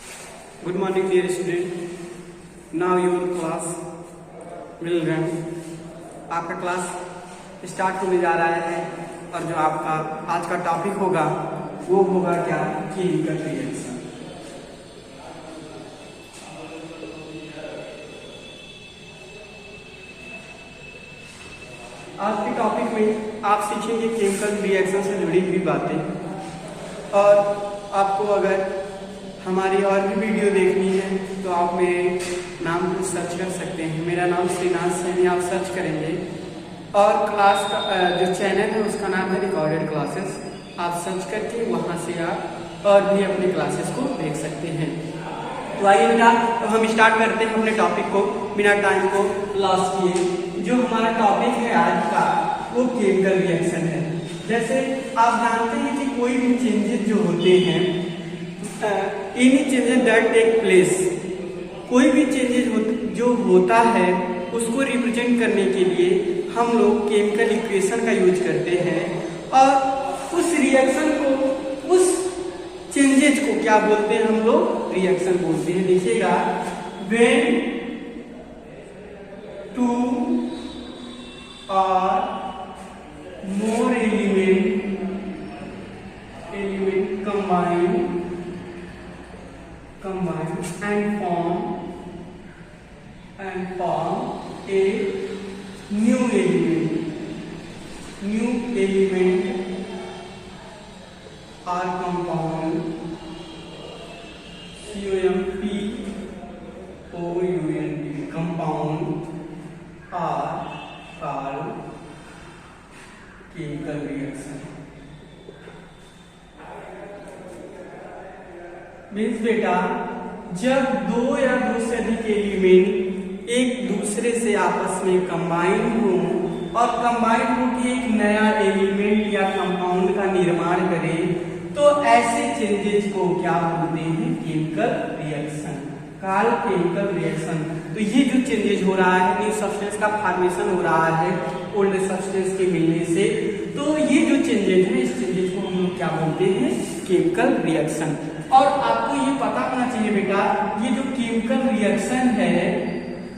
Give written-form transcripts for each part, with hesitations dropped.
Good morning, dear student. Now your class will run. आपका class start होने जा रहा है और जो आपका आज का टॉपिक होगा वो होगा क्या, केमिकल रिएक्शन। आज के टॉपिक में आप सीखेंगे केमिकल रिएक्शन से जुड़ी हुई बातें, और आपको अगर हमारी और भी वीडियो देखनी है तो आप मेरे नाम को सर्च कर सकते हैं। मेरा नाम श्रीनाथ सैनी, आप सर्च करेंगे और क्लास का जो चैनल है उसका नाम है रिकॉर्डेड क्लासेस। आप सर्च करके वहाँ से आप और भी अपने क्लासेस को देख सकते हैं। तो आइए बेटा, तो हम स्टार्ट करते हैं अपने टॉपिक को बिना टाइम को लॉस किए। जो हमारा टॉपिक है आज का वो केमिकल रिएक्शन है। जैसे आप जानते हैं कि कोई भी चेंजेस जो होते हैं, any changes that take place, कोई भी चेंजेस जो होता है उसको रिप्रेजेंट करने के लिए हम लोग केमिकल इक्वेशन का यूज करते हैं, और उस रिएक्शन को, उस चेंजेस को क्या बोलते हैं, हम लोग रिएक्शन बोलते हैं। देखिएगा, व्हेन टू और मोर element combine and form a new element or compound, compound, compound are called chemical reaction। Means बेटा, जब दो या दो से अधिक एलिमेंट एक दूसरे से आपस में कंबाइन हो और कंबाइन हो के एक नया एलिमेंट या कंपाउंड का निर्माण करें, तो ऐसे चेंजेस को क्या बोलते हैं, केमिकल रिएक्शन। काल केमिकल रिएक्शन। तो ये जो चेंजेस हो रहा है, न्यू सब्सटेंस का फॉर्मेशन हो रहा है ओल्ड सब्सटेंस के मिलने से, तो ये जो चेंजेस है, इस चेंजेस को हम लोग क्या बोलते हैं, केमिकल रिएक्शन। और आपको ये पता होना चाहिए बेटा, ये जो केमिकल रिएक्शन है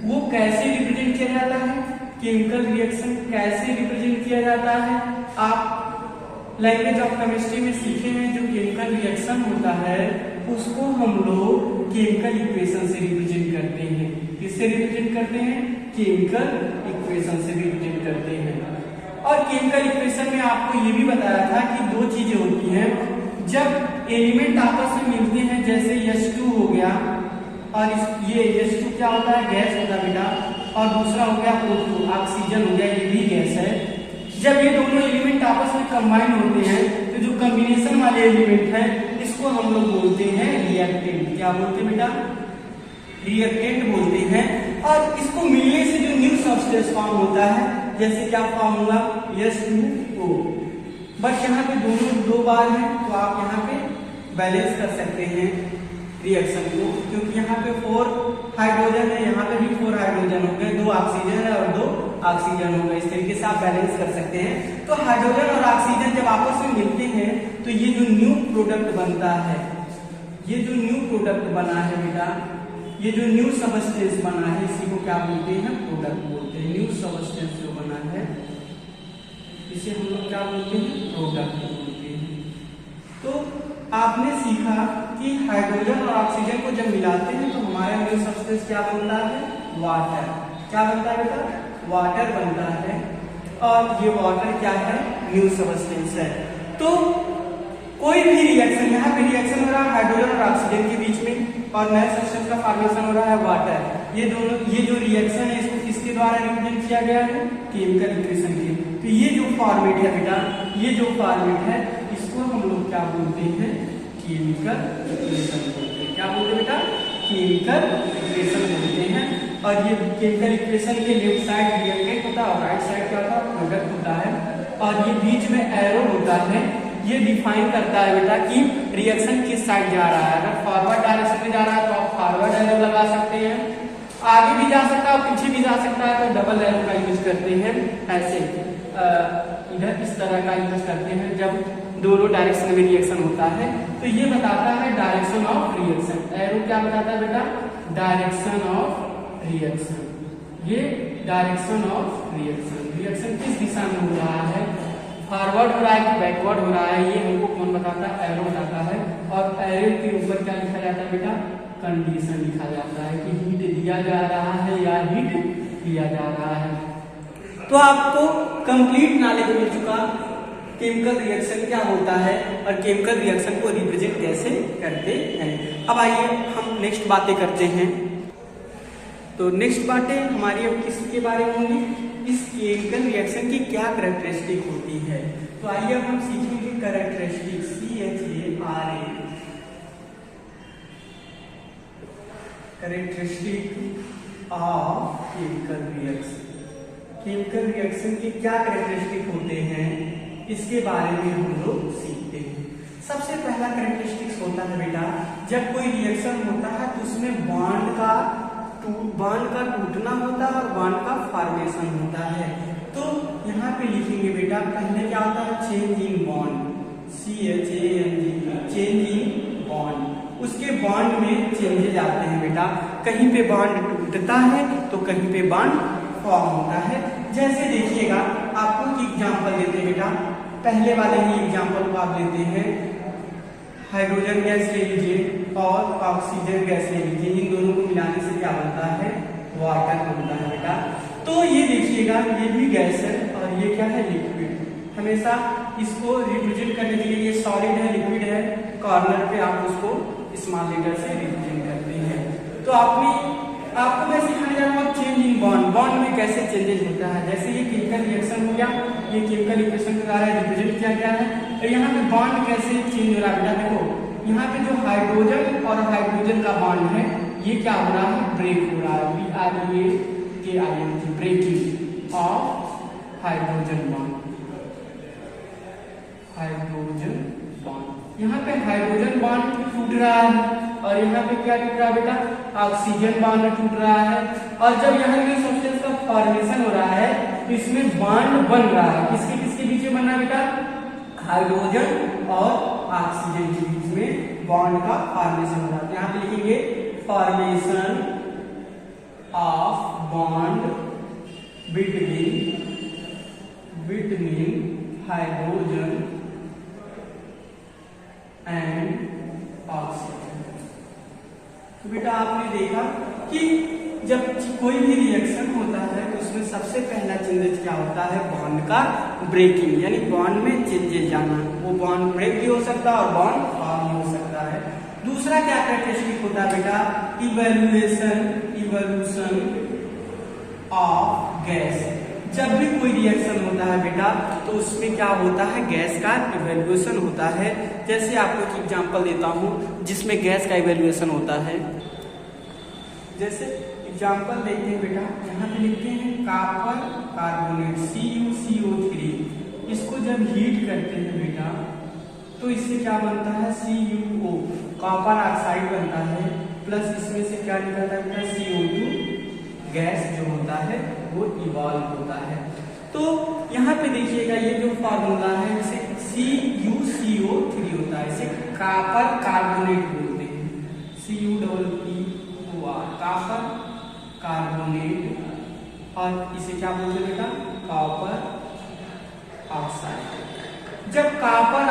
वो कैसे रिप्रेजेंट किया जाता है, केमिकल रिएक्शन कैसे रिप्रेजेंट किया जाता है। आप लैंग्वेज ऑफ केमिस्ट्री में सीखे हैं, जो केमिकल रिएक्शन होता है उसको हम लोग केमिकल इक्वेशन से रिप्रेजेंट करते हैं। किससे रिप्रेजेंट करते हैं, केमिकल इक्वेशन से रिप्रेजेंट करते हैं। और केमिकल इक्वेशन में आपको ये भी बताया था कि दो चीजें होती हैं, जब एलिमेंट आपस में मिलते हैं, जैसे H2 हो गया, और ये H2 क्या होता है, गैस होता है बेटा, और दूसरा हो गया O2, ऑक्सीजन हो गया, ये भी गैस है। जब ये दोनों एलिमेंट आपस में कंबाइन होते हैं तो जो कॉम्बिनेशन वाले एलिमेंट है इसको हम लोग बोलते हैं रिएक्टेंट। क्या बोलते हैं बेटा, रिएक्टेंट बोलते हैं। और इसको मिलने से जो न्यू सब्सटेंस फॉर्म होता है, जैसे क्या फॉर्म होगा, H2O। बट यहाँ पे दोनों दो बार है, तो आप यहाँ पे बैलेंस कर सकते हैं रिएक्शन को, क्योंकि यहाँ पे 4 हाइड्रोजन है, यहाँ पे भी 4 हाइड्रोजन हो गए, 2 ऑक्सीजन है और 2 ऑक्सीजन हो गए। इस तरीके से आप बैलेंस कर सकते हैं। तो हाइड्रोजन और ऑक्सीजन जब आपस में मिलते हैं तो ये जो न्यू प्रोडक्ट बनता है, ये जो न्यू प्रोडक्ट बना है बेटा, ये जो न्यू सबस्टेंस बना है, इसी को क्या बोलते हैं, प्रोडक्ट बोलते हैं। न्यू सबस्टेंस जो बना है इसे हम लोग क्या बोलते हैं, प्रोडक्ट बोलते हैं। तो आपने सीखा कि हाइड्रोजन और ऑक्सीजन को जब मिलाते हैं तो हमारा न्यू सब्सटेंस क्या बनता है, वाटर। क्या बनता है बेटा, वाटर बनता है। और ये वाटर क्या है, न्यू सब्सटेंस है। तो कोई भी रिएक्शन, यहाँ पे रिएक्शन हो रहा है हाइड्रोजन और ऑक्सीजन के बीच में, और नए सब्सटेंस का फॉर्मेशन हो रहा है वाटर। ये दोनों, ये जो रिएक्शन है इसको किसके द्वारा रिप्रेजेंट किया गया है, केमिकल इक्वेशन के। तो ये जो फॉर्मेट है बेटा, ये जो फॉर्मेट है इसको हम लोग क्या बोलते हैं, केमिकल इक्वेशन बोलते हैं। क्या बोलते हैं बेटा, केमिकल इक्वेशन बोलते हैं। और ये केमिकल इक्वेशन के लेफ्ट साइड रिएक्टेंट होता है और राइट साइड क्या होता है, प्रोडक्ट होता है। और ये बीच में एरो होता है, ये डिफाइन करता है बेटा कि रिएक्शन किस साइड जा रहा है। अगर फॉरवर्ड डायरेक्शन में जा रहा है तो आप फॉरवर्ड एरो लगा सकते हैं, आगे भी जा सकता है और पीछे भी जा सकता है, तो डबल एरो का यूज करते हैं। ऐसे इधर इस तरह का यूज करते हैं। जब दोनों डायरेक्शन में रिएक्शन होता है। तो ये बताता है डायरेक्शन ऑफ रिएक्शन। एरो क्या बताता है बेटा? Direction of reaction. ये डायरेक्शन ऑफ रिएक्शन, रिएक्शन किस दिशा में हो रहा है, फॉरवर्ड हो रहा है कि बैकवर्ड हो रहा है, ये हमको कौन बताता है? एरो बताता है। और एरो के ऊपर क्या लिखा जाता है बेटा? कंडीशन लिखा जाता है कि हीट दिया जा रहा है या हीट लिया जा रहा है। तो आपको कंप्लीट नॉलेज मिल चुका केमिकल रिएक्शन क्या होता है और केमिकल रिएक्शन को रिप्रेजेंट कैसे करते हैं। अब आइए हम नेक्स्ट बातें करते हैं। तो नेक्स्ट बातें हमारी अब किसके बारे में होंगी? इस केमिकल रिएक्शन की क्या कैरेक्टरिस्टिक होती है। तो आइए अब हम सीखेंगे characteristic, CHARA, characteristic of chemical reaction. Chemical reaction के क्या कैरेक्टरिस्टिक होते हैं इसके बारे में हम लोग सीखते हैं। सबसे पहला कैरेक्टरिस्टिक्स होता है बेटा, जब कोई रिएक्शन होता है तो उसमें बॉन्ड का टूटना होता है और बॉन्ड का फॉर्मेशन होता है। तो यहाँ पे लिखेंगे बेटा, पहले क्या होता है? Change in bond, CHANG, change in bond. उसके बॉन्ड में चेंजेज आते हैं बेटा, कहीं पे बॉन्ड टूटता है तो कहीं पे बॉन्ड फॉर्म होता है। जैसे देखिएगा, आपको एक एग्जांपल देते हैं बेटा, पहले वाले ही एग्जांपल को आप लेते हैं, हाइड्रोजन गैस ले लीजिए और ऑक्सीजन गैस ले लीजिए, इन दोनों को मिलाने से क्या बनता है? वाटर बनता है बेटा। तो ये देखिएगा, ये भी गैस है और ये क्या है? लिक्विड। हमेशा इसको रिप्रेजेंट करने के लिए ये सॉलिड है, लिक्विड है, कॉर्नर पे आप उसको स्मॉल लेटर से रिप्रेजेंट करते हैं। तो आपको मैं सिखाने जा रहा हूँ चेंज इन बॉन्ड, बॉन्ड में कैसे चेंजेस होता है। जैसे ये केमिकल रिएक्शन हो गया, ये केमिकल इक्वेशन के द्वारा रिप्रेजेंट किया गया है। तो यहाँ पे बॉन्ड कैसे चेंज हो रहा है बेटा? देखो, यहाँ पे जो हाइड्रोजन और हाइड्रोजन का बॉन्ड है, ये क्या हो रहा है? ब्रेक हो रहा है, BREAKING, breaking of hydrogen bond, hydrogen bond. यहाँ पे हाइड्रोजन बॉन्ड टूट रहा है और यहाँ पे क्या टूट रहा है बेटा? ऑक्सीजन बॉन्ड टूट रहा है। और जब यहाँ पे सब्सटेंस का फॉर्मेशन हो रहा है तो इसमें बॉन्ड बन रहा है, किसके किसके बीच में बन रहा है बेटा? हाइड्रोजन और ऑक्सीजन के बीच में बॉन्ड का फॉर्मेशन हो रहा है। यहाँ पे लिखेंगे formation of bond between hydrogen and oxygen. तो बेटा आपने देखा कि जब कोई भी रिएक्शन होता है तो उसमें सबसे पहला चेंजेस क्या होता है? बॉन्ड का ब्रेकिंग, यानी बॉन्ड में चेंजेस जाना। वो बॉन्ड ब्रेक भी हो सकता है और बॉन्ड फॉर्म भी हो सकता है। दूसरा क्या कैरेक्टरिस्टिक होता है बेटा? Evolution of gas. जब भी कोई रिएक्शन होता है बेटा तो उसमें क्या होता है? गैस का इवोल्यूशन होता है। जैसे आपको एक एग्जांपल देता हूं जिसमें गैस का इवोल्यूशन होता है। जैसे एग्जांपल देखते हैं बेटा, यहाँ पे लिखते हैं कॉपर कार्बोनेट CuCO3। इसको जब हीट करते हैं बेटा तो इससे क्या बनता है? CuO, कॉपर ऑक्साइड बनता है, प्लस इसमें से क्या निकलता है? CO2 गैस जो होता है वो इवॉल्व होता है। तो यहाँ पे देखिएगा, ये जो फॉर्मूला है इसे CuCO3 होता है, इसे कॉपर कार्बोनेट बोलते हैं, CuCO4, कॉपर कार्बोनेट। और इसे क्या बोलते हैं बेटा? Copper oxide. जब कॉपर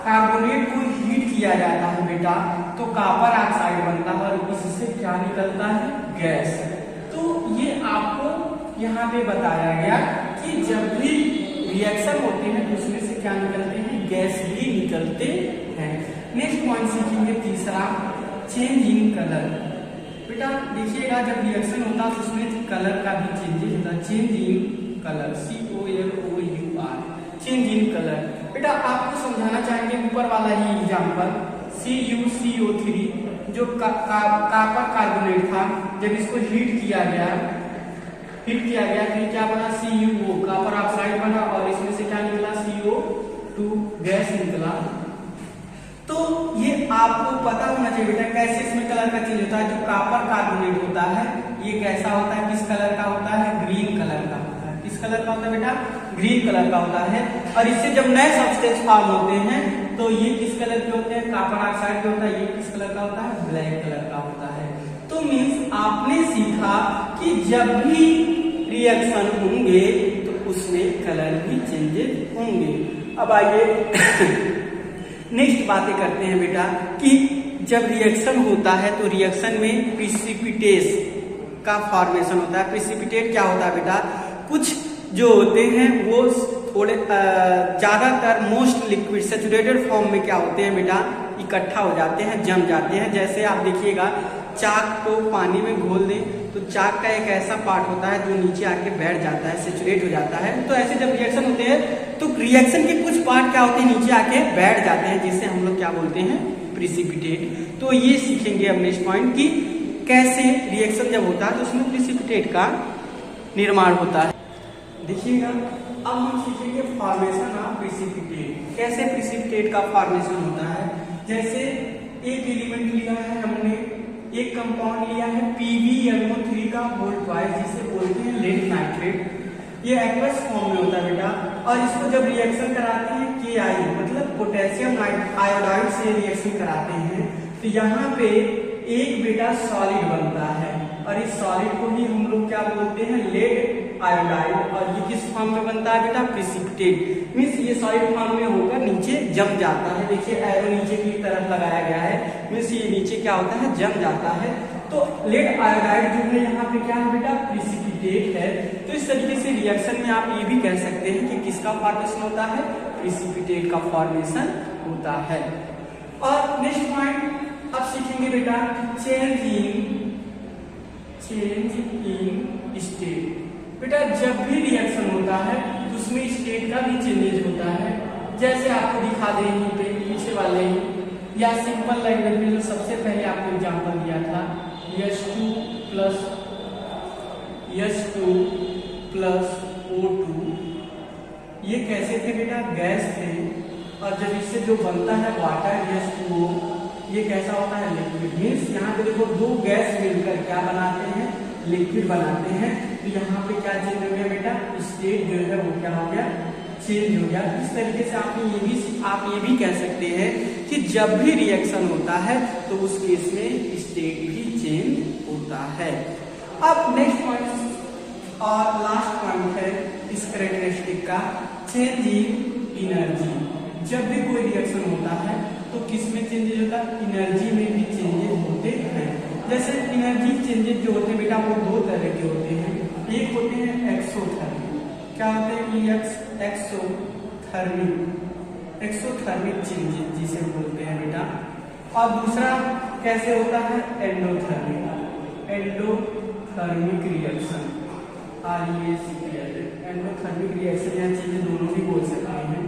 कार्बोनेट को हीट किया जाता है बेटा तो कॉपर ऑक्साइड बनता है और इससे क्या निकलता है? गैस। तो ये आपको यहाँ पे बताया गया कि जब भी रिएक्शन होते हैं तो उसमें से क्या निकलते हैं? गैस भी निकलते हैं। नेक्स्ट पॉइंट सीखेंगे तीसरा, चेंज इन कलर। बेटा देखिएगा, जब रिएक्शन होता है तो उसमें कलर का भी चेंजेस होता है। Change in colour, COLOUR, change in colour. बेटा आपको समझाना चाहेंगे ऊपर वाला ही एग्जांपल, CuCO3 जो कॉपर कार्बोनेट था, जब इसको हीट किया गया फिर क्या बना? CuO, कॉपर ऑक्साइड बना और इसमें से क्या निकला? CO2 गैस निकला। तो ये आपको पता होना चाहिए बेटा कैसे इसमें कलर का चेंज होता है। जो कॉपर कार्बोनेट होता है ये कैसा होता है? किस कलर का होता है? ग्रीन कलर का होता है। किस कलर का होता है बेटा? ग्रीन कलर का होता है। और इससे जब नए सब्सटेंस फॉर्म होते हैं तो ये किस कलर के होते हैं, कार्बन डाइऑक्साइड के होता है, ये किस कलर का होता है, ब्लैक कलर का होता है। तो मीन्स आपने सीखा कि जब भी रिएक्शन होंगे तो उसमें कलर भी चेंजेस होंगे। अब आइए नेक्स्ट बातें करते हैं बेटा कि जब रिएक्शन होता है तो रिएक्शन में प्रिसिपिटेट का फॉर्मेशन होता है। प्रिसिपिटेट क्या होता है बेटा, कुछ जो होते हैं वो थोड़े ज्यादातर मोस्ट लिक्विड सैचुरेटेड फॉर्म में क्या होते हैं बेटा, इकट्ठा हो जाते हैं, जम जाते हैं। जैसे आप देखिएगा चाक को पानी में घोल दें तो चाक का एक ऐसा पार्ट होता है जो नीचे आके बैठ जाता है, सैचुरेट हो जाता है। तो ऐसे जब रिएक्शन होते हैं तो रिएक्शन के कुछ पार्ट क्या होते हैं, नीचे आके बैठ जाते हैं, जिसे हम लोग क्या बोलते हैं, प्रिसिपिटेट। तो ये सीखेंगे अब नेक्स्ट पॉइंट कि कैसे रिएक्शन जब होता है तो उसमें प्रिसिपिटेट का निर्माण होता है। देखिएगा अब हम सीखेंगे फॉर्मेशन ऑफ प्रिसिपिटेट, कैसे प्रिसिपिटेट का फॉर्मेशन होता है। जैसे एक एलिमेंट लिया है हमने, एक कंपाउंड लिया है PbNO3 का होल ट्वाइस, जिसे बोलते हैं लेड नाइट्रेट। ये एक्वस फॉर्म में होता है बेटा, और इसको जब रिएक्शन कराते हैं Ki मतलब पोटेशियम आयोडाइड से रिएक्शन कराते हैं तो यहाँ पे एक बेटा सॉलिड बनता है, और इस सॉलिड को ही हम लोग क्या बोलते हैं, लेड आयोडाइड। और ये किस फॉर्म में बनता है बेटा, प्रिसिपिटेट। मीन्स ये सॉलिड फॉर्म में होकर नीचे जम जाता है। देखिए एरो नीचे की तरफ लगाया गया है, मीन्स ये नीचे क्या होता है, जम जाता है। तो लेड आयोडाइड जो है यहाँ पे क्या है बेटा, प्रिसिपिटेट है। तो इस तरीके से रिएक्शन में आप ये भी कह सकते हैं कि किसका फॉर्मेशन होता है, प्रिसिपिटेट का फॉर्मेशन होता है। और नेक्स्ट पॉइंट अब सीखेंगे बेटा चेंज इन स्टेट। बेटा जब भी रिएक्शन होता है तो उसमें स्टेट का भी चेंजेस होता है। जैसे आपको दिखा दें यहीं पे पीछे वाले या सिंपल लैंग्वेज में जो सबसे पहले आपको एग्जांपल दिया था, H2 प्लस O2, ये कैसे थे बेटा, गैस थे। और जब इससे जो बनता है वाटर H2O, ये कैसा होता है, लिक्विड। मीन्स यहाँ पे देखो दो गैस मिलकर क्या बनाते हैं, लिक्विड बनाते हैं। तो यहाँ पे क्या चेंज हो गया बेटा, स्टेट जो है वो क्या हो गया, चेंज हो गया। इस तरीके से आप ये भी कह सकते हैं कि जब भी रिएक्शन होता है तो उस केस में स्टेट भी चेंज होता है। अब नेक्स्ट पॉइंट और लास्ट पॉइंट है इस कैरेक्टरिस्टिक का, चेंज इन एनर्जी। जब भी कोई रिएक्शन होता है तो किसमें चेंजेस होता है, एनर्जी में भी चेंजेस होते हैं। जैसे एनर्जी चेंजेस जो होते हैं बेटा वो दो तरह के होते हैं। एक होते हैं एक्सोथर्मिक, क्या होते हैं, एक्सोथर्मिक चेंजेस जिसे बोलते हैं बेटा। और दूसरा कैसे होता है, एंडोथर्मिक रिएक्शन, एंडोथर्मिक रिएक्शन या चेंजेस दोनों भी बोल सकते हैं।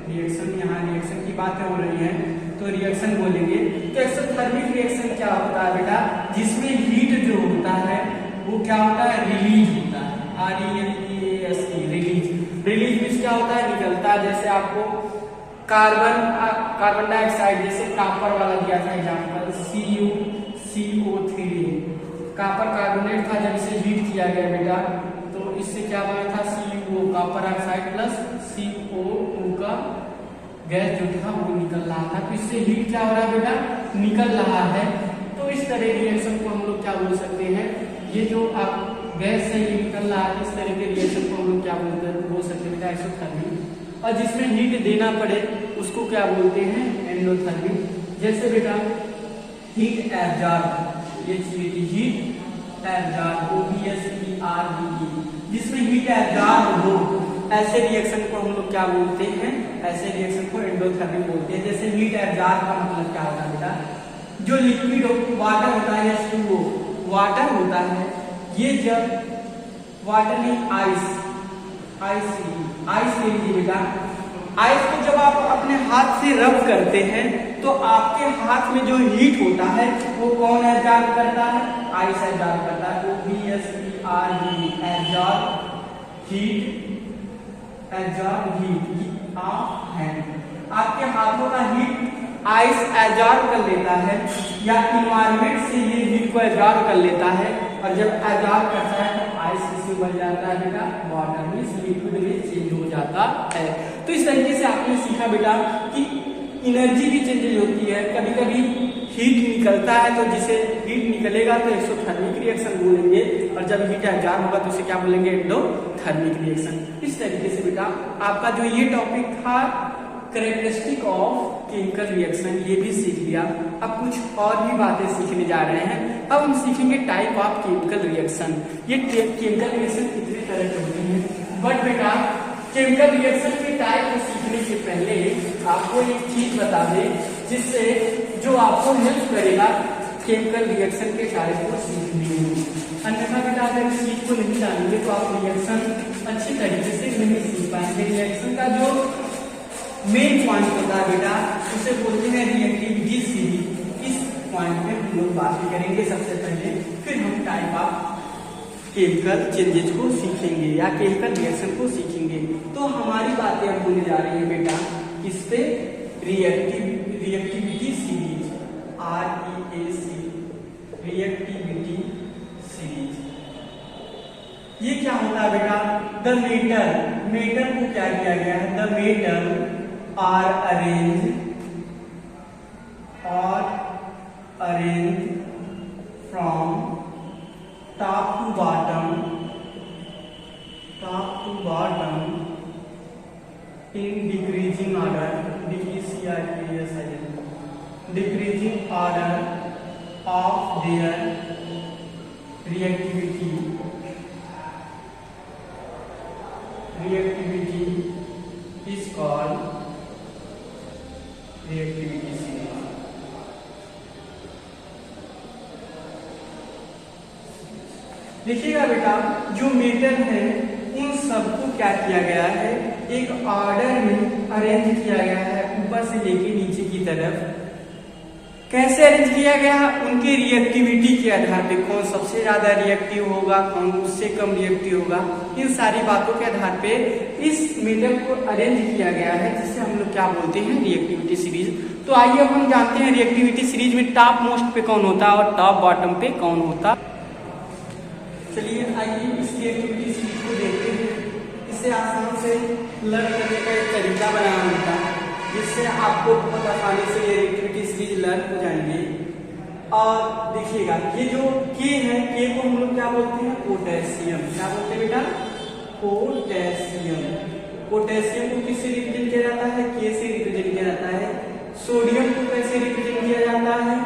रिएक्शन, यहाँ रिएक्शन की बातें हो रही है तो रिएक्शन बोलेंगे। तो एक्सोथर्मिक रिएक्शन क्या होता है बेटा, जिसमें हीट जो होता है वो क्या होता है, रिलीज होता है, RELEASE, रिलीज मीन्स क्या होता है, निकलता है। जैसे आपको कार्बन डाइऑक्साइड, जैसे कॉपर वाला दिया था एग्जाम्पल, CO3, कॉपर कार्बोनेट था, जब इसे हीट किया गया बेटा तो इससे क्या बना था, CO, copper oxide plus CO2 का गैस जो था वो निकल रहा था। तो इससे हीट क्या हो रहा है बेटा, निकल रहा है। तो इस तरह रिएक्शन को हम लोग क्या बोल सकते हैं, ये जो आप गैस से ही निकल रहा है, इस तरह के रिएक्शन को हम लोग क्या बोल सकते हैं, एक्सोथर्मिक। और जिसमें हीट देना पड़े उसको क्या बोलते हैं, एंडोथर्मिक। जैसे बेटा हीट एब्जॉर्ब, ये चीज हीट एब्जॉर्ब, OBSERBE, जिसमें हीट एब्जॉर्ब हो, ऐसे रिएक्शन को हम लोग क्या बोलते हैं, ऐसे रिएक्शन को एंडोथर्मिक बोलते हैं। जैसे हीट एब्जॉर्ब का मतलब क्या होता है बेटा, जो लिक्विड वाटर होता है H2O, वाटर होता है, ये जब वाटर नहीं आइस ले लीजिए बेटा। आइस को जब आप अपने हाथ से रब करते हैं तो आपके हाथ में जो हीट होता है वो कौन एब्जॉर्ब करता है, आइस एब्जॉर्ब करता है। OBSERB, absorb heat of hand. आपके हाथों का हीट आइस एब्जॉर्ब कर लेता है या इन्वायरमेंट से ये हीट को एब्जॉर्ब कर लेता है। और जब एब्जॉर्ब करता है तो आइस इसमें बन जाता है बेटा वाटर, मींस लिक्विड में चेंज हो जाता है। तो इस तरीके से आपने सीखा बेटा कि एनर्जी भी चेंज होती है, कभी कभी हीट निकलता है तो जिसे हीट निकलेगा तो एक्सोथर्मिक रिएक्शन बोलेंगे, और जब हीट एब्जॉर्ब होगा तो उसे क्या बोलेंगे, एंडोथर्मिक रिएक्शन। इस तरीके से बेटा आपका जो ये टॉपिक था कैरेक्टरिस्टिक ऑफ केमिकल रिएक्शन, ये भी सीख लिया। अब कुछ और भी बातें सीखने जा रहे हैं। अब हम सीखेंगे टाइप ऑफ केमिकल रिएक्शन। ये केमिकल रिएक्शन कितने तरह के होते हैं, बट बेटा केमिकल रिएक्शन के टाइप को सीखने से पहले आपको एक चीज बता दें जिससे जो आपको हेल्प करेगा केमिकल रिएक्शन के टाइप को सीखने में। अन्यथा बेटा अगर इस चीज को नहीं जानेंगे तो आप रिएक्शन अच्छी तरीके से नहीं सीख पाएंगे। रिएक्शन का जो मेन पॉइंट होता है बेटा उसे बोलते हैं रिएक्टिविटी सीरीज। इस पॉइंट पे हम लोग बात करेंगे सबसे पहले, फिर हम टाइप ऑफ केमिकल चेंजेस को सीखेंगे या केमिकल रिएक्शन को सीखेंगे। तो हमारी बातें अब होने जा रही है बेटा किस पे, reactivity series, REAC, reactivity series. ये क्या होता है बेटा, द मेटल को क्या किया गया है, the metal are arrange from top to bottom in decreasing order, decreasing order of their reactivity is called reactivity series। देखिएगा बेटा जो मेटल है उन सबको क्या किया गया है, एक ऑर्डर में अरेंज किया गया है ऊपर से लेके नीचे की तरफ। कैसे अरेंज किया गया, उनके रिएक्टिविटी के आधार पे, कौन सबसे ज्यादा रिएक्टिव होगा, कौन उससे कम रिएक्टिव होगा, इन सारी बातों के आधार पे इस मेटल को अरेंज किया गया है जिसे हम लोग क्या बोलते हैं, रिएक्टिविटी सीरीज। तो आइए अब हम जानते हैं रिएक्टिविटी सीरीज में टॉप मोस्ट पे कौन होता है और टॉप बॉटम पे कौन होता। चलिए आइए इस रिएक्टिविटी सीरीज को देखते हैं। इसे आसान से लर्न करने का एक तरीका बनाना होता है जिससे आपको बहुत आसानी से ये रिएक्टिविटी सीरीज लर्न हो जाएंगे। और देखिएगा ये जो के है, के को हम लोग क्या बोलते हैं, पोटेशियम। क्या बोलते हैं बेटा, पोटेशियम। पोटेशियम को किससे रिप्रेजेंट किया जाता है, के से रिप्रेजेंट किया जाता है। सोडियम को कैसे रिप्रेजेंट किया जाता है,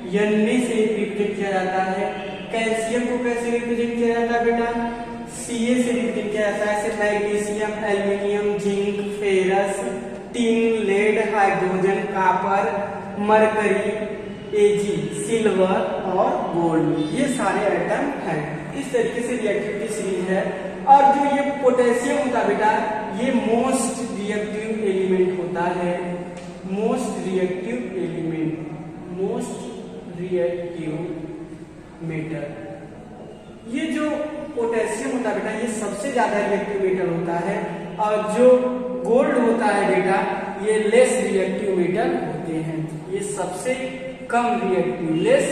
Na से रिप्रेजेंट किया जाता है। कैल्शियम को कैसे रिप्रेजेंट किया जाता है बेटा, Ca से रिप्रेजेंट किया जाता है। जैसे magnesium, aluminium, zinc, ferrous, tin, lead, hydrogen, copper, mercury, Ag, silver और गोल्ड, ये सारे आइटम हैं। इस तरीके से रिएक्टिविटी सीरीज है। और जो ये पोटेशियम होता है बेटा, ये मोस्ट रिएक्टिव एलिमेंट होता है। Most reactive element, most reactive metal. ये जो पोटेशियम होता है बेटा, ये सबसे ज्यादा रिएक्टिव मेटल होता है। और जो गोल्ड होता है बेटा, ये लेस रिएक्टिव मेटल होते हैं। ये सबसे कम रिएक्टिव, लेस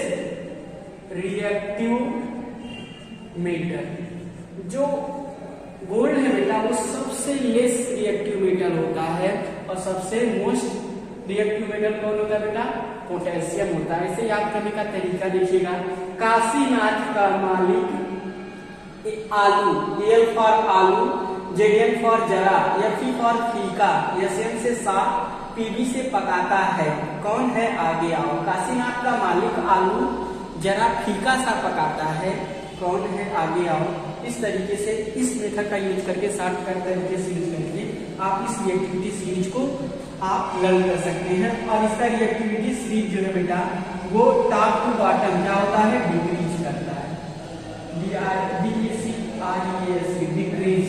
रिएक्टिव मेटल। जो गोल्ड है बेटा वो सबसे लेस रिएक्टिव मेटल होता है। और सबसे मोस्ट रिएक्टिव मेटल कौन होता है बेटा, पोटेशियम होता है। इसे याद करने का तरीका देखिएगा, काशीनाथ का मालिक आलू, एल फॉर आलू, जेएन फॉर जरा, एफई फॉर फीका, एसएन से साफ, पीबी से पकाता है, कौन है आगे आओ। काशीनाथ का मालिक आलू जरा फीका सा पकाता है, कौन है आगे आओ। इस तरीके से इस मेथड का यूज करके शॉर्टकट तरीके से यूज करके आप इस रिएक्टिविटी सीरीज को आप लर्न कर सकते हैं। और इसका रिएक्टिविटी सीरीज जो है बेटा वो टॉप टू बॉटम क्या होता है, डिक्रीज करता है। डिक्रीज,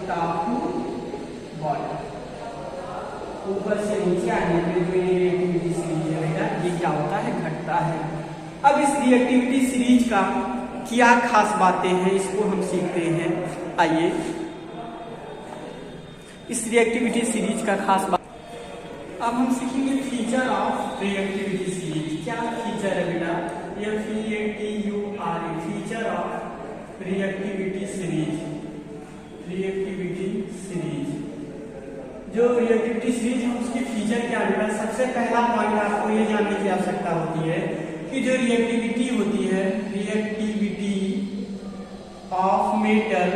टॉप टू बॉटम, ऊपर से नीचे आने पे जो ये रिएक्टिविटी सीरीज है बेटा ये क्या होता है, घटता है। अब इस रिएक्टिविटी सीरीज का क्या खास बातें हैं इसको हम सीखते हैं। आइए इस रिएक्टिविटी सीरीज का खास बात, अब हम सीखेंगे फीचर ऑफ रिएक्टिविटी सीरीज। क्या फीचर है बेटा, FEATURE, feature feature of reactivity series. Reactivity series, जो रिएक्टिविटी सीरीज है उसके फीचर क्या है? सबसे पहला पॉइंट आपको ये जानने की आवश्यकता होती है कि जो रिएक्टिविटी होती है, reactivity of metal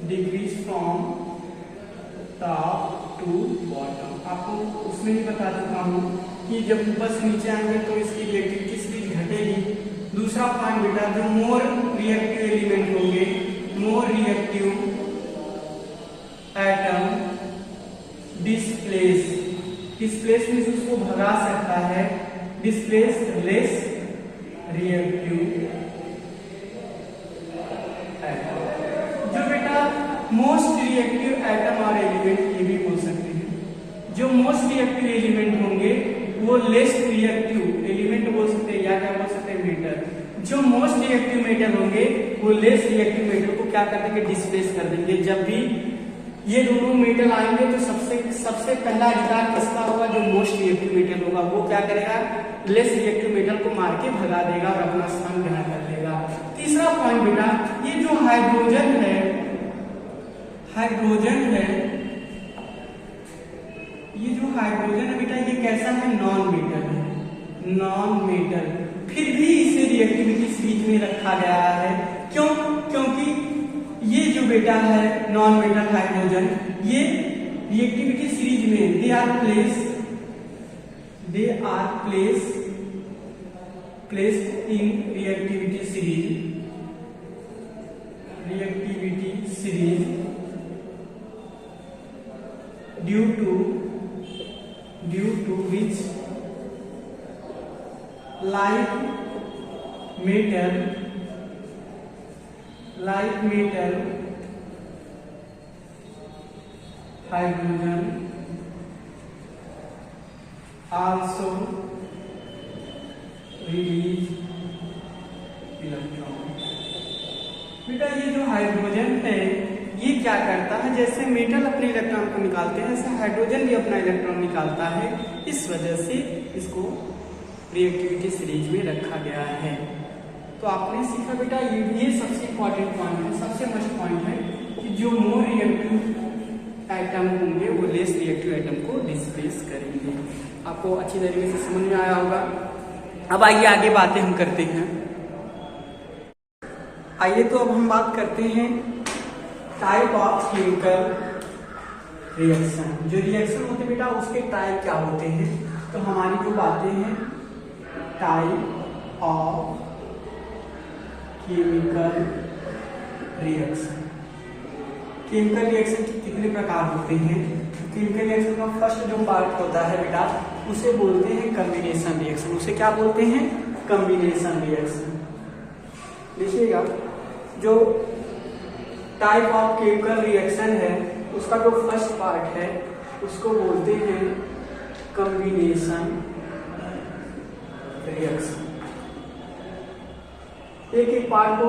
decrease from top to bottom. आपको उसमें ही बता चुका हूं कि जब ऊपर से नीचे आएंगे तो इसकी रिएक्टिविटी सीरीज घटेगी। दूसरा पॉइंट बेटा, जो मोर रिएक्टिव एलिमेंट होंगे, more reactive atom displace means उसको भगा सकता है, डिस्प्लेस लेस रिएक्टिव एटम। जो बेटा मोस्ट रिएक्टिव एटम और एलिमेंट, ये भी बोल सकते हैं, जो मोस्ट रिएक्टिव एलिमेंट होंगे वो लेस रिएक्टिव एलिमेंट बोल सकते हैं, या क्या बोल सकते हैं, मेटल। जो मोस्ट रिएक्टिव मेटल होंगे वो लेस रिएक्टिव मेटल को क्या कर देंगे, डिस्प्लेस कर देंगे। जब भी ये दोनों मेटल आएंगे तो सबसे पहला रिएक्ट किसका होगा, जो मोस्ट रिएक्टिव मेटल होगा वो क्या करेगा, लेस रिएक्टिव मेटल को मार के भगा देगा और अपना स्थान ग्रहण कर लेगा। तीसरा पॉइंट बेटा, ये जो हाइड्रोजन है ये जो हाइड्रोजन है बेटा, ये कैसा है, नॉन मेटल है, नॉन मेटल। फिर भी इसे रिएक्टिविटी सीरीज में रखा गया है। क्यों? क्योंकि ये जो बेटा है नॉन मेटल हाइड्रोजन, ये रिएक्टिविटी सीरीज में they are placed in reactivity series due to which like metal hydrogen also release electron। बेटा ये जो हाइड्रोजन है ये क्या करता है, जैसे मेटल अपने इलेक्ट्रॉन को निकालते हैं ऐसे हाइड्रोजन भी अपना इलेक्ट्रॉन निकालता है। इस वजह से इसको रिएक्टिविटी सीरीज में रखा गया है। तो आपने सीखा बेटा, ये सबसे इंपॉर्टेंट पॉइंट है, सबसे मस्ट पॉइंट है कि जो मोर रिएक्टिव एटम होंगे वो लेस रिएक्टिव एटम को डिस्प्लेस करेंगे। आपको अच्छी तरीके से समझ में आया होगा। अब आइए आगे बातें हम करते हैं। आइए तो अब हम बात करते हैं टाइप ऑफ केमिकल रिएक्शन। जो रिएक्शन होते बेटा उसके टाइप क्या होते हैं, तो हमारी जो बातें हैं type of chemical reaction. Chemical reaction के कितने प्रकार होते हैं? केमिकल रिएक्शन का फर्स्ट जो पार्ट होता है बेटा उसे बोलते हैं कॉम्बिनेशन रिएक्शन। उसे क्या बोलते हैं? Combination reaction. देखिएगा, जो टाइप ऑफ केमिकल रिएक्शन है उसका जो फर्स्ट पार्ट है उसको बोलते हैं कॉम्बिनेशन रिएक्शन। एक एक पार्ट को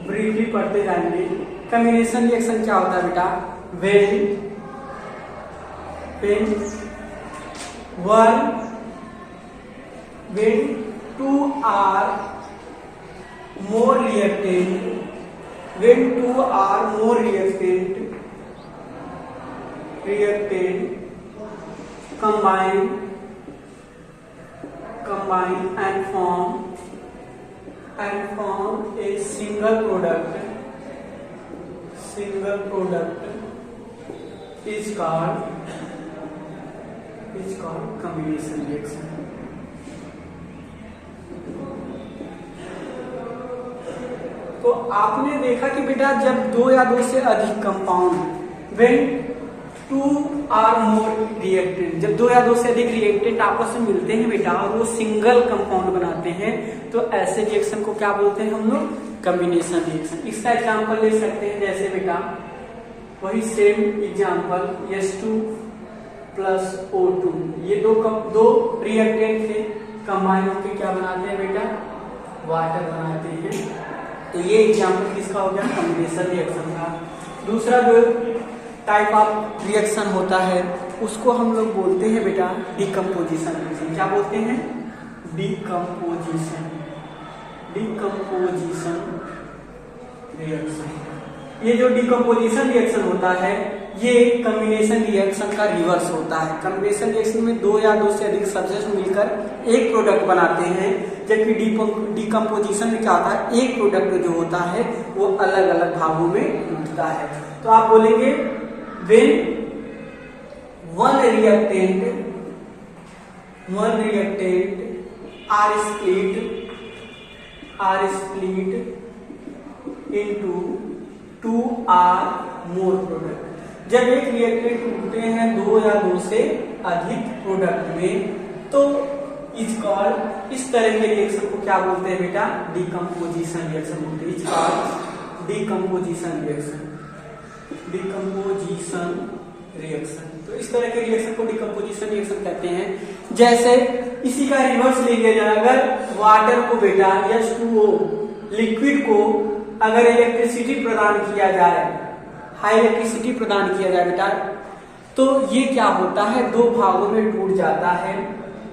ब्रीफली पढ़ते जाएंगे। कॉम्बिनेशन रिएक्शन क्या होता है बेटा? when two are more reactant combine and form a single product is called combination reaction। तो आपने देखा कि बेटा जब दो या दो से अधिक compound when two or more reactant, जब दो या दो से अधिक रिएक्टेंट आपस में मिलते हैं बेटा और वो सिंगल कंपाउंड बनाते हैं तो ऐसे रिएक्शन को क्या बोलते हैं हम लोग? Combination reaction. इसका एग्जांपल ले सकते हैं, जैसे बेटा वही same example H2 plus O2, ये दो रिएक्टेंट थे, कंबाइन होकर क्या बनाते हैं बेटा? वाटर बनाते हैं। तो ये एग्जांपल किसका हो गया? कॉम्बिनेशन रिएक्शन का। दूसरा जो टाइप ऑफ रिएक्शन होता है उसको हम लोग बोलते हैं बेटा डिकम्पोजिशन रिएक्शन। क्या बोलते हैं? Decomposition reaction. ये जो डिकम्पोजिशन रिएक्शन होता है ये कम्बिनेशन रिएक्शन का रिवर्स होता है। कम्बिनेशन रिएक्शन में दो या दो से अधिक सब्सटेंस मिलकर एक प्रोडक्ट बनाते हैं, जबकि डिकम्पोजिशन में क्या होता है, एक प्रोडक्ट जो होता है वो अलग अलग भागों में टूटता है। तो आप बोलेंगे when one reactant are split into two or more product। जब एक रिएक्टेंट टूटते हैं दो या दो से अधिक प्रोडक्ट में तो इस कॉल्ड, इस तरह के रिएक्शन को क्या बोलते हैं बेटा, डिकम्पोजिशन रिएक्शन बोलते हैं। इस कॉल्ड डिकम्पोजिशन रिएक्शन। तो इस तरह के रिएक्शन को डिकम्पोजिशन रिएक्शन कहते हैं। जैसे इसी का रिवर्स ले लिया जाए, अगर वाटर को बेटा H2O लिक्विड को अगर इलेक्ट्रिसिटी प्रदान किया जाए, हाई इलेक्ट्रिसिटी प्रदान किया जाए बेटा, तो ये क्या होता है, दो भागों में टूट जाता है।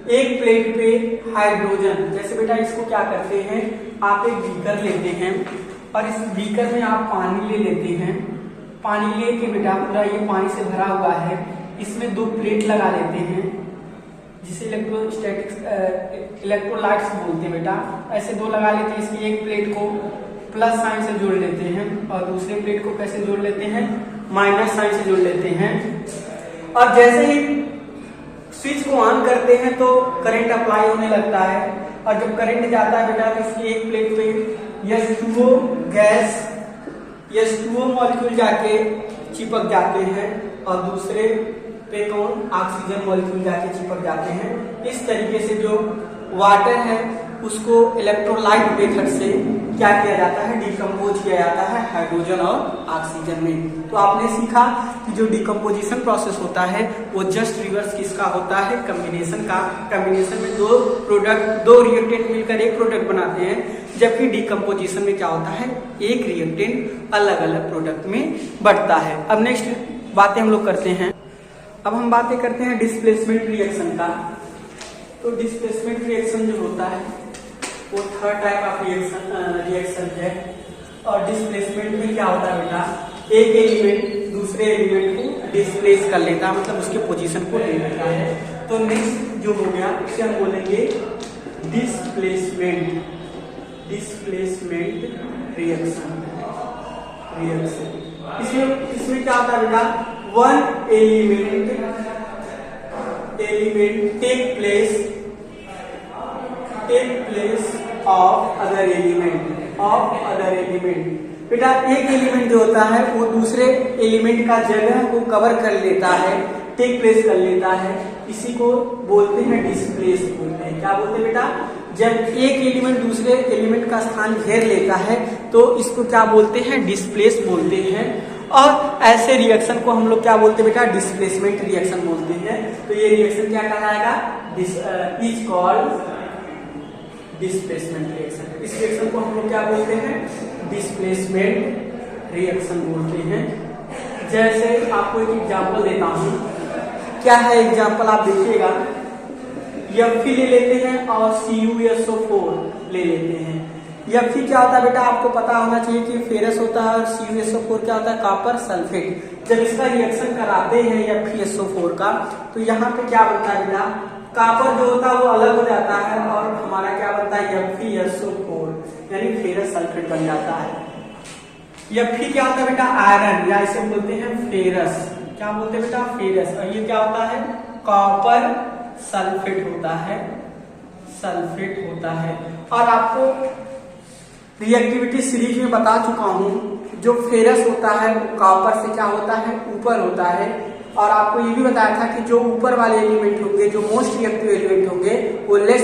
एक प्लेट पे हाइड्रोजन, जैसे बेटा इसको क्या करते हैं, आप एक बीकर लेते हैं और इस बीकर में आप पानी ले लेते हैं। पानी लेके बेटा पूरा ये पानी से भरा हुआ है, इसमें दो प्लेट लगा लेते हैं जिसे इलेक्ट्रोलाइट्स बोलते हैं बेटा। ऐसे दो लगा लेते हैं, इसकी एक प्लेट को प्लस साइन से जोड़ लेते हैं और दूसरे प्लेट को कैसे जोड़ लेते हैं, माइनस साइन से जोड़ लेते हैं। और जैसे ही स्विच को ऑन करते हैं तो करंट अप्लाई होने लगता है, और जब करंट जाता है बेटा तो इसकी एक प्लेट पे H2O गैस, H2O मॉलिक्यूल जाके चिपक जाते हैं और दूसरे पे कौन, ऑक्सीजन मॉलिक्यूल जाके चिपक जाते हैं। इस तरीके से जो वाटर है उसको इलेक्ट्रोलाइट मेथड से क्या किया जाता है, डिकम्पोज किया जाता है हाइड्रोजन और ऑक्सीजन में। तो आपने सीखा कि जो डिकम्पोजिशन प्रोसेस होता है वो जस्ट रिवर्स किसका होता है, कम्बिनेशन का। कम्बिनेशन में दो रिएक्टेंट मिलकर एक प्रोडक्ट बनाते हैं, जबकि डिकम्पोजिशन में क्या होता है, एक रिएक्टेंट अलग अलग प्रोडक्ट में बढ़ता है। अब नेक्स्ट बातें हम लोग करते हैं। अब हम बातें करते हैं डिस्प्लेसमेंट रिएक्शन का। तो डिस्प्लेसमेंट रिएक्शन जो होता है वो थर्ड टाइप ऑफ रिएक्शन है। और डिस्प्लेसमेंट में क्या होता है बेटा, एक एलिमेंट दूसरे एलिमेंट को डिस्प्लेस कर लेता है, मतलब उसके पोजीशन को ले लेता है। तो नेक्स्ट जो हो गया उसे हम बोलेंगे डिस्प्लेसमेंट रिएक्शन। इसमें क्या होता है बेटा, one element take place of other element. बेटा एक एलिमेंट जो होता है वो दूसरे एलिमेंट का जगह को कवर कर लेता है, टेक प्लेस कर लेता है, इसी को बोलते हैं डिस्प्लेस बोलते हैं। क्या बोलते हैं बेटा, जब एक एलिमेंट दूसरे एलिमेंट का स्थान घेर लेता है तो इसको क्या बोलते हैं, डिस्प्लेस बोलते हैं। और ऐसे रिएक्शन को हम लोग क्या बोलते हैं बेटा, डिस्प्लेसमेंट रिएक्शन बोलते हैं। तो ये रिएक्शन क्या कहलाएगा, इज कॉल्ड डिस्प्लेसमेंट रिएक्शन। इस रिएक्शन को हम लोग क्या बोलते हैं, डिस्प्लेसमेंट रिएक्शन बोलते हैं। जैसे आपको एक एग्जांपल देता हूं, क्या है एग्जांपल, आप देखिएगा, Fe ले लेते हैं और CuSO4 ले लेते हैं। Fe क्या होता है बेटा, आपको पता होना चाहिए कि फेरस होता है, और CuSO4 क्या होता है, कॉपर सल्फेट। जब इसका रिएक्शन कराते हैं FeSO4 का, तो यहाँ पे क्या बनता है बेटा, कॉपर जो होता है वो अलग हो जाता है और हमारा क्या बनता है, FeSO4 यानी फेरस सल्फेट बन जाता है। Fe क्या होता है बेटा, आयरन, या इसे बोलते हैं फेरस। क्या बोलते हैं बेटा, फेरस। और ये क्या होता है, कॉपर सल्फेट होता है। और आपको रिएक्टिविटी सीरीज में बता चुका हूं, जो फेरस होता है वो कॉपर से क्या होता है, ऊपर होता है। और आपको ये भी बताया था कि जो ऊपर वाले एलिमेंट होंगे, जो मोस्ट रिएक्टिव एलिमेंट होंगे, वो लेस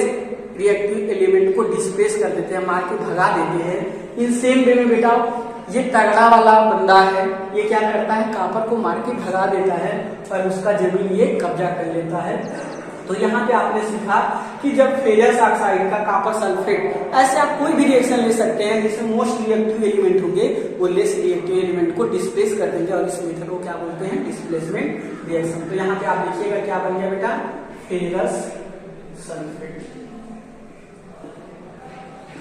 रिएक्टिव एलिमेंट को डिस्प्लेस कर देते हैं, मार के भगा देते हैं। इन सेम वे में बेटा ये तगड़ा वाला बंदा है, ये क्या करता है, कॉपर को मार के भगा देता है और उसका जमीन ये कब्जा कर लेता है। तो यहाँ पे आपने सीखा कि जब फेरस ऑक्साइड का कॉपर सल्फेट, ऐसे आप कोई भी रिएक्शन ले सकते हैं जिसमें मोस्ट रिएक्टिव एलिमेंट होंगे वो लेस रिएक्टिव एलिमेंट को डिस्प्लेस कर देंगे, और इस मेथड को क्या बोलते हैं, डिस्प्लेसमेंट रिएक्शन। तो यहाँ पे आप देखिएगा क्या बन गया बेटा, फेरस सल्फेट।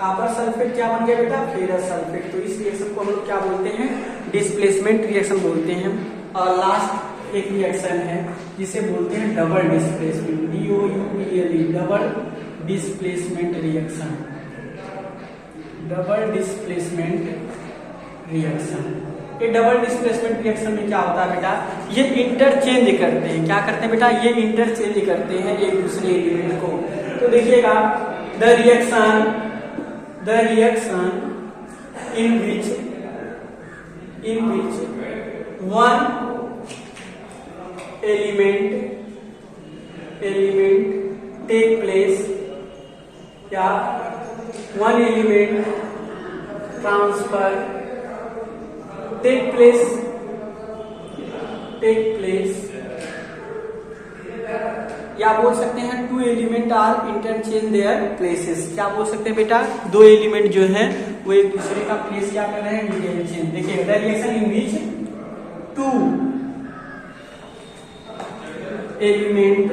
कॉपर सल्फेट क्या बन गया बेटा, फेरस सल्फेट। तो इस रिएक्शन को हम लोग क्या बोलते हैं, डिस्प्लेसमेंट रिएक्शन बोलते हैं। और लास्ट एक रिएक्शन है जिसे बोलते हैं double displacement, DOUBLE, double displacement reaction, double displacement reaction. ये डबल डिस्प्लेसमेंट रिएक्शन में क्या होता है बेटा, ये इंटरचेंज करते हैं, क्या करते हैं बेटा, ये इंटरचेंज करते हैं एक दूसरे एलिमेंट को। तो देखिएगा, the reaction in which one element take place, या one element transfer take place या बोल सकते हैं two element are interchange their places. क्या बोल सकते हैं बेटा, दो एलिमेंट जो हैं वो एक दूसरे का प्लेस क्या कर रहे हैं, इंटरचेंज। देखिए, the reaction in which two element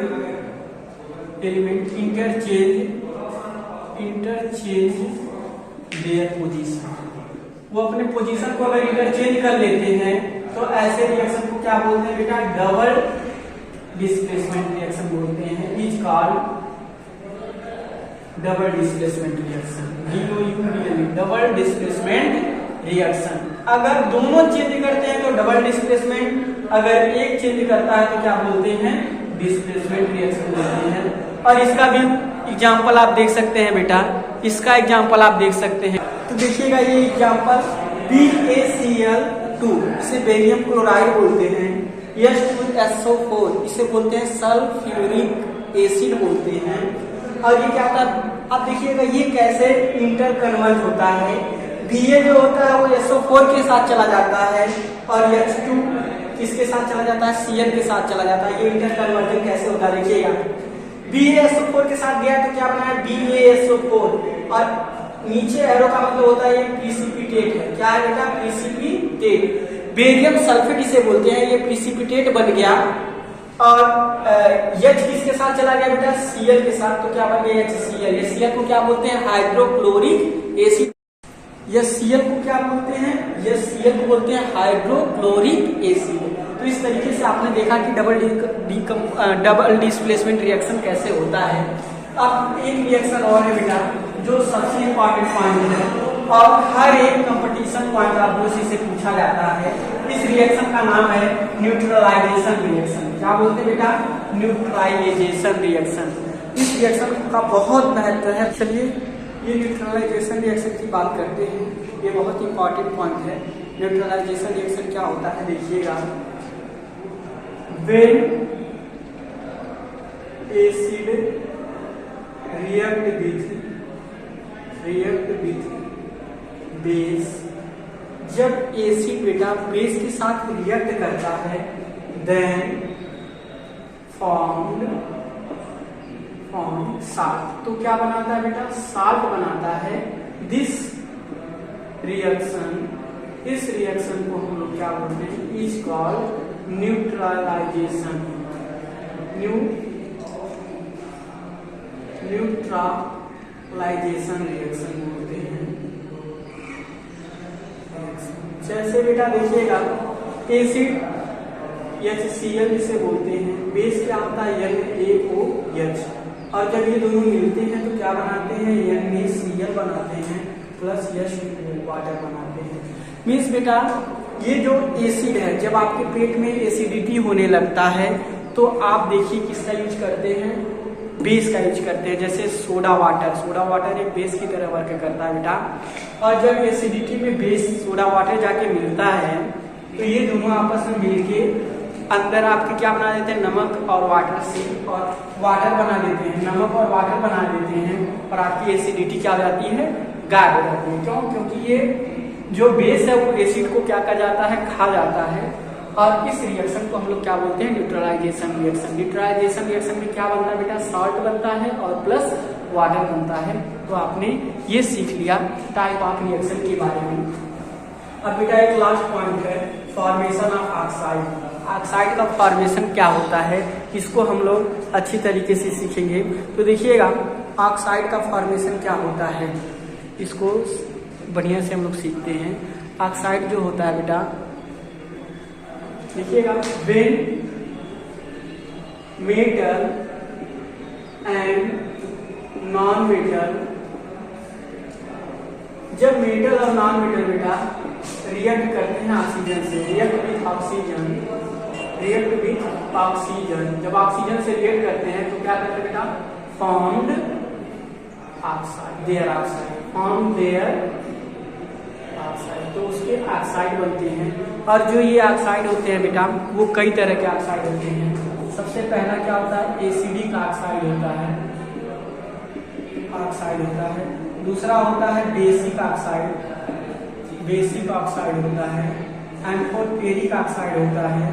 interchange their position, वो अपने पोजीशन को अगर इंटरचेंज कर लेते हैं तो ऐसे रिएक्शन को क्या बोलते हैं बेटा, डबल डिस्प्लेसमेंट रिएक्शन बोलते हैं। Is called double displacement reaction, DOUBLE, double displacement reaction. अगर दोनों चेंज करते हैं तो डबल डिस्प्लेसमेंट, अगर एक चेंज करता है तो क्या बोलते हैं, डिस्प्लेसमेंट रिएक्शन बोलते हैं। और इसका भी एग्जाम्पल आप देख सकते हैं बेटा, इसका एग्जाम्पल आप देख सकते हैं। तो देखिएगा, ये एग्जाम्पल BaCl2, इसे बेरियम क्लोराइड बोलते हैं। H2SO4, इसे बोलते हैं सल्फ्यूरिक एसिड बोलते हैं। और ये क्या होता है, आप देखिएगा ये कैसे इंटर कन्वर्ट होता है। Ba जो होता है वो SO4 के साथ चला जाता है और H2 किसके साथ चला जाता है, Cl के साथ चला जाता है। ये इंटर कन्वर्जन कैसे होता है, देखिएगा, BaSO4 के साथ गया तो क्या बना है, BaSO4, और नीचे एरो का मतलब होता है ये प्रिसिपिटेट है। क्या है बेटा, प्रिसिपिटेट। बेरियम सल्फेट इसे बोलते हैं, ये प्रिसिपिटेट बन गया और H किसके साथ चला गया बेटा, Cl के साथ, तो क्या बन गया HCl। ये Cl को क्या बोलते हैं, हाइड्रोक्लोरिक एसिड। ये Cl को क्या बोलते हैं, ये Cl को बोलते हैं हाइड्रोक्लोरिक एसिड। तो इस तरीके से आपने देखा कि डबल डिस्प्लेसमेंट रिएक्शन कैसे होता है। अब एक रिएक्शन और है बेटा जो सबसे इंपॉर्टेंट पॉइंट है और हर एक कंपटीशन पॉइंट आपको से पूछा जाता है। इस रिएक्शन का नाम है न्यूट्रलाइजेशन रिएक्शन। क्या बोलते हैं बेटा, न्यूट्रलाइजेशन रिएक्शन। इस रिएक्शन का बहुत महत्व है। चलिए ये न्यूट्रलाइजेशन रिएक्शन की बात करते हैं, ये बहुत इंपॉर्टेंट पॉइंट है। न्यूट्रलाइजेशन रिएक्शन क्या होता है, देखिएगा, when acid react with base, जब एसिड बेटा बेस के साथ रिएक्ट करता है, देन फॉर्म साल्ट। तो क्या बनाता है बेटा, साल्ट बनाता है। दिस रिएक्शन, इस रिएक्शन को हम लोग क्या बोलते हैं, is called neutralisation. Neutralisation reaction बोलते हैं। जैसे बेटा देखिएगा, एसिड HCl जिसे बोलते हैं, बेस क्या होता है, NaOH, और जब ये दोनों मिलते हैं तो क्या बनाते हैं, NaCl बनाते हैं प्लस H2O वाटर बनाते हैं। मीन्स बेटा ये जो एसिड है, जब आपके पेट में एसिडिटी होने लगता है तो आप देखिए किसका यूज करते हैं, बेस का यूज करते हैं। जैसे सोडा वाटर एक बेस की तरह वर्क करता है बेटा। और जब एसिडिटी में बेस सोडा वाटर जाके मिलता है तो ये दोनों आपस में मिलके अंदर आपके क्या बना देते हैं, नमक और वाटर से, और वाटर बना देते हैं, नमक और वाटर बना देते हैं, और आपकी एसिडिटी क्या हो जाती है, गायब हो जाती है। क्यों, क्योंकि ये जो बेस है वो एसिड को क्या कर जाता है, खा जाता है। और इस रिएक्शन को हम लोग क्या बोलते हैं, न्यूट्रलाइजेशन रिएक्शन। न्यूट्रलाइजेशन रिएक्शन में क्या बनता है बेटा, सॉल्ट बनता है और प्लस वाटर बनता है। तो आपने ये सीख लिया टाइप ऑफ रिएक्शन के बारे में। अब बेटा एक लास्ट पॉइंट है, फॉर्मेशन ऑफ ऑक्साइड। ऑक्साइड का फॉर्मेशन क्या होता है, इसको हम लोग अच्छी तरीके से सीखेंगे। तो देखिएगा ऑक्साइड का फॉर्मेशन क्या होता है। इसको बढ़िया से हम लोग सीखते हैं। ऑक्साइड जो होता है बेटा, देखिएगा, when metal and non metal, जब मेटल और नॉन मेटल बेटा रिएक्ट करते हैं ऑक्सीजन से, रिएक्ट विथ ऑक्सीजन, जब ऑक्सीजन से रिएक्ट करते हैं तो क्या करते हैं बेटा, formed oxide, their oxide, form their oxide, तो उसके ऑक्साइड बनते हैं। और जो ये ऑक्साइड होते हैं बेटा, वो कई तरह के ऑक्साइड होते हैं। सबसे पहला क्या होता है, एसिडिक ऑक्साइड होता है, दूसरा होता है बेसिक ऑक्साइड होता है, एम्फोटेरिक ऑक्साइड होता है,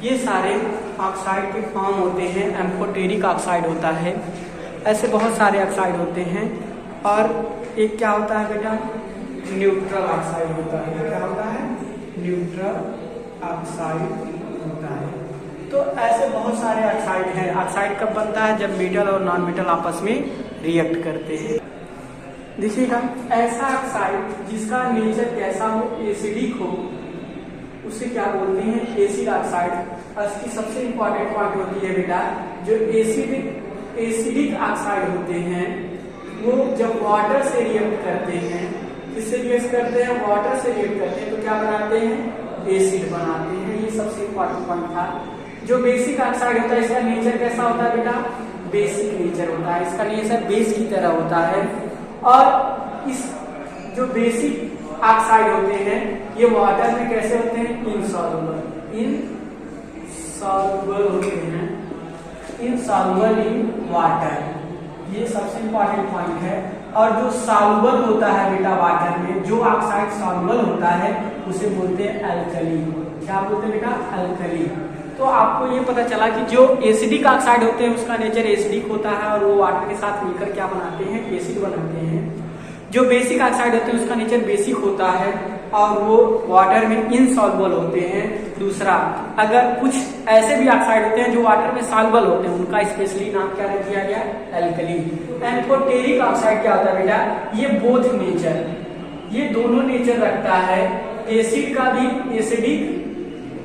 ये सारे ऑक्साइड के फॉर्म होते हैं। एम्फोटेरिक ऑक्साइड होता है, ऐसे बहुत सारे ऑक्साइड होते हैं। और एक क्या होता है बेटा, न्यूट्रल ऑक्साइड होता है। क्या होता है, न्यूट्रल ऑक्साइड होता है। तो ऐसे बहुत सारे ऑक्साइड हैं। ऑक्साइड कब बनता है, जब मेटल और नॉन मेटल आपस में रिएक्ट करते हैं। देखिएगा, ऐसा ऑक्साइड जिसका नेचर कैसा हो, एसिडिक हो, उसे क्या बोलते हैं, एसिड ऑक्साइड। इसकी सबसे इंपॉर्टेंट पॉइंट होती है बेटा, जो एसिडिक ऑक्साइड होते हैं वो जब वाटर से रिएक्ट करते हैं, किससे रिएक्ट करते हैं, वाटर से रिएक्ट करते हैं, तो क्या बनाते हैं, एसिड बनाते हैं। ये सबसे इंपॉर्टेंट पॉइंट था। जो बेसिक ऑक्साइड होता है, इसका नेचर कैसा होता है बेटा, बेसिक नेचर होता है, इसका नेचर बेस की तरह होता है। और इस जो बेसिक ऑक्साइड होते हैं ये वाटर में कैसे होते हैं, इनसॉल्युबल होते हैं, इनसॉल्युबल इन वाटर। ये सबसे इंपॉर्टेंट पॉइंट है। और जो सॉल्युबल होता है बेटा वाटर में, जो ऑक्साइड सॉल्युबल होता है उसे बोलते हैं एल्कली। क्या बोलते हैं बेटा, एल्कली। तो आपको ये पता चला कि जो एसिडिक ऑक्साइड होते हैं उसका नेचर एसिडिक होता है और वो वाटर के साथ मिलकर क्या बनाते हैं, एसिड बनाते हैं। जो बेसिक ऑक्साइड होते हैं उसका नेचर बेसिक होता है और वो वाटर में इनसॉल्युबल होते हैं। दूसरा, अगर कुछ ऐसे भी ऑक्साइड होते हैं जो वाटर में सॉल्युबल होते हैं, उनका स्पेशली नाम क्या रख दिया गया, एल्कली। एम्फोटेरिक ऑक्साइड क्या होता है बेटा, ये बोथ नेचर, ये दोनों नेचर रखता है। एसिड का भी एसिडिक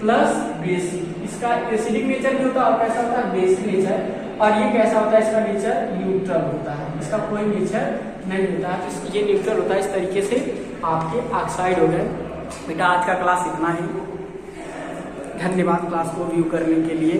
प्लस बेसिक, इसका एसिडिक नेचर भी होता है और कैसा होता है, बेसिक नेचर। और ये कैसा होता है, इसका नेचर न्यूट्रल होता है, इसका कोई नेचर नहीं होता है, ये न्यूट्रल होता है। इस तरीके से आपके ऑक्साइड हो गए बेटा। आज का क्लास इतना ही, धन्यवाद क्लास को व्यू करने के लिए।